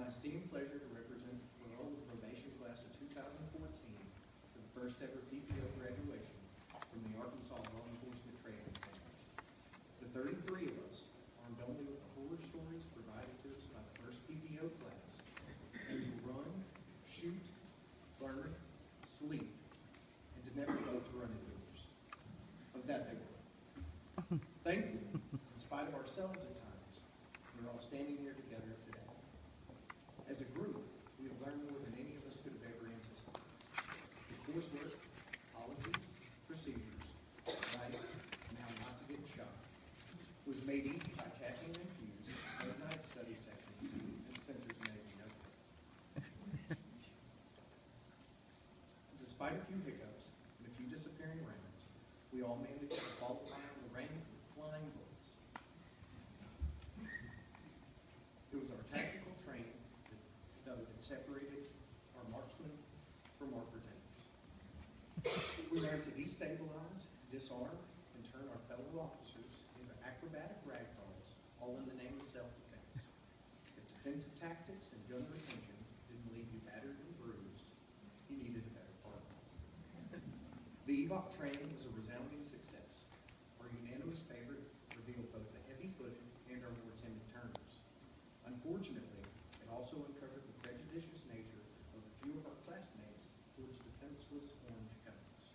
my esteemed pleasure to represent the World Probation Class of 2014 for the first ever PPO graduation from the Arkansas Law Enforcement Training Academy. The 33 of us, armed only with the horror stories provided to us by the first PPO class, and will run, shoot, learn, sleep, and to never vote to run indoors. Of that they were. Thankfully, in spite of ourselves at times, we're all standing here together today. As a group, we have learned more than any of us could have ever anticipated. The coursework, policies, procedures, rights, and how not to get shot was made easy by caffeine infused overnight study sections and Spencer's amazing notebooks. Despite a few hiccups and a few disappearing rounds, we all managed to follow around the range with flying bullets. It was our tactical training that separated our marksmen from our pretenders. We learned to destabilize, disarm, and turn our fellow officers into acrobatic ragdolls, all in the name of self-defense. If defensive tactics and gun retention didn't leave you battered and bruised, you needed a better partner. The EVOC training was a resounding success. Our unanimous favorite revealed both the heavy-footed and our more timid turners. Unfortunately, it also uncovered the prejudicious nature of a few of our classmates towards defenseless orange cones.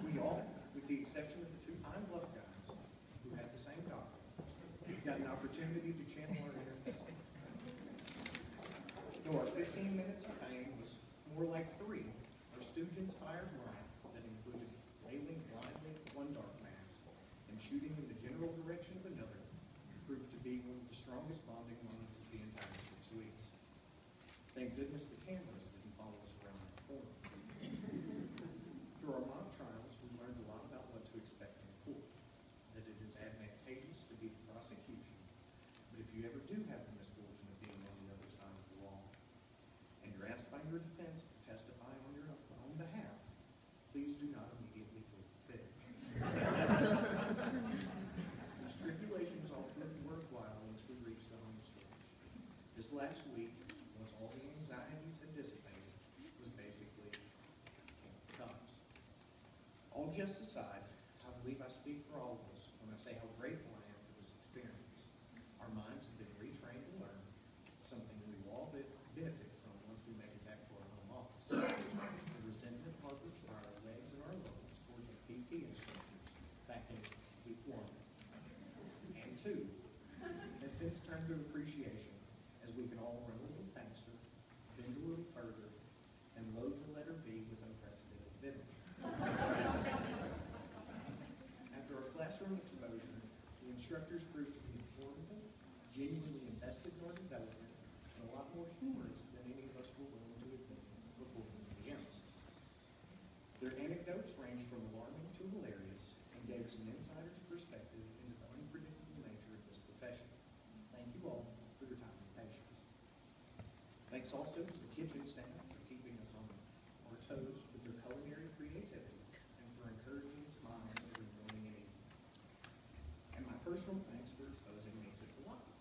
We all, with the exception of the two Pine Bluff guys who had the same doctor, got an opportunity to channel our inner wisdom. Though our 15 minutes of fame was more like 3, our Stooge-inspired rhyme that included wailing blindly at one dark mass and shooting in the general direction of another proved to be one of the strongest bonding moments of the entire 6 weeks. Thank goodness the cameras didn't follow us around the corner. Through our mock trials, we learned a lot about what to expect in court, that it is advantageous to be the prosecution, but if you ever do have the misfortune of being on the other side of the law, and you're asked by your defense to testify on your own behalf, please do not immediately plead the fifth. These tribulations ultimately worthwhile once we reach the home stretch. This last week, once all the anxieties had dissipated, was basically Camp Cops. All jest aside, I believe I speak for all of us when I say how grateful I am for this experience. Our minds have been retrained to learn, something we will all benefit from once we make it back to our home office. The resentment harbored by our legs and our lungs towards our PT instructors back in week 1 and 2 has since turned to appreciation as we can all run a little faster, bend a little further, and load the letter V with unprecedented venom. After our classroom exposure, the instructors proved to be informative, genuinely invested in our development, and a lot more humorous than any of us were willing to admit before we began. Their anecdotes ranged from alarming to hilarious and gave us an insider's perspective into the unpredictable nature of this profession. Thank you all for your time and patience. Thanks also to the kitchen staff for keeping us on our toes with their culinary creativity and for encouraging smiles every morning and evening. And my personal thanks for exposing me to tilapia.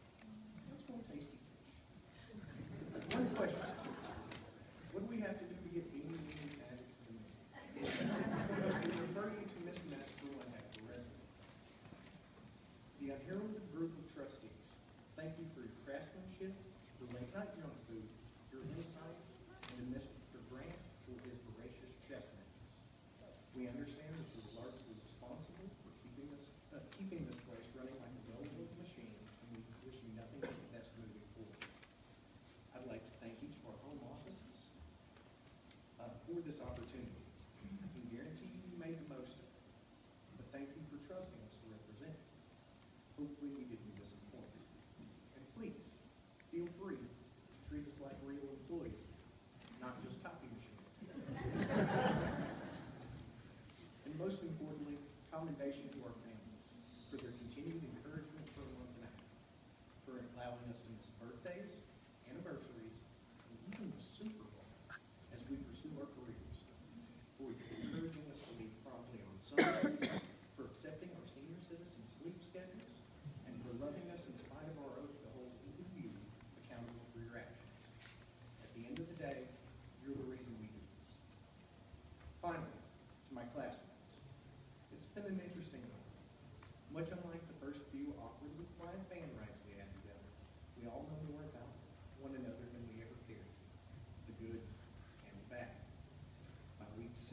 That's one tasty fish. One question. What do we have to do to get beanie weenies added to the menu? I can refer you to Miss Maskell and Hector Resident. The unheralded group of trustees, thank you for your craftsmanship, your late-night junk food, your insights, and to Mr. Grant for his voracious chess matches. We understand that you are largely responsible for keeping this place running like a well-oiled machine, and we wish you nothing but the best moving forward. I'd like to thank each of our home offices for this opportunity. I can guarantee you made the most of it, but thank you for trusting us to represent. Hopefully we didn't disappoint. And please, feel free to treat us like real employees, not just copy machine attendants. And most importantly, commendation to our families for their continued encouragement for a month and a half, for allowing us to miss birthdays, anniversaries, and even the Super Bowl as we pursue our careers, for encouraging us to leave promptly on Sundays, for accepting our senior citizen sleep schedules, and for loving us in spite of our oath to hold even you accountable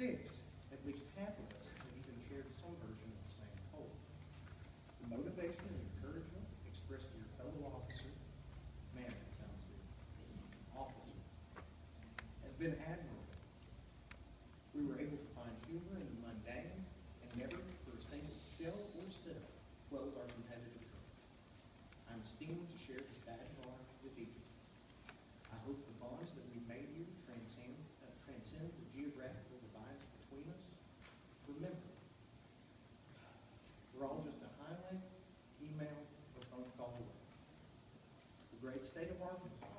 6, at least half of us have even shared some version of the same hope. The motivation and encouragement expressed to your fellow officer, man, that sounds good, officer, has been admirable. We were able to find humor in the mundane and never for a single shell or cell quelled our competitive drive. I'm esteemed to share this badge of honor with each of you. I hope the bonds that we've made here transcend the geographical divides between us. Remember, we're all just a highlight, email, or phone call away. The great state of Arkansas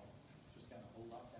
just got a whole lot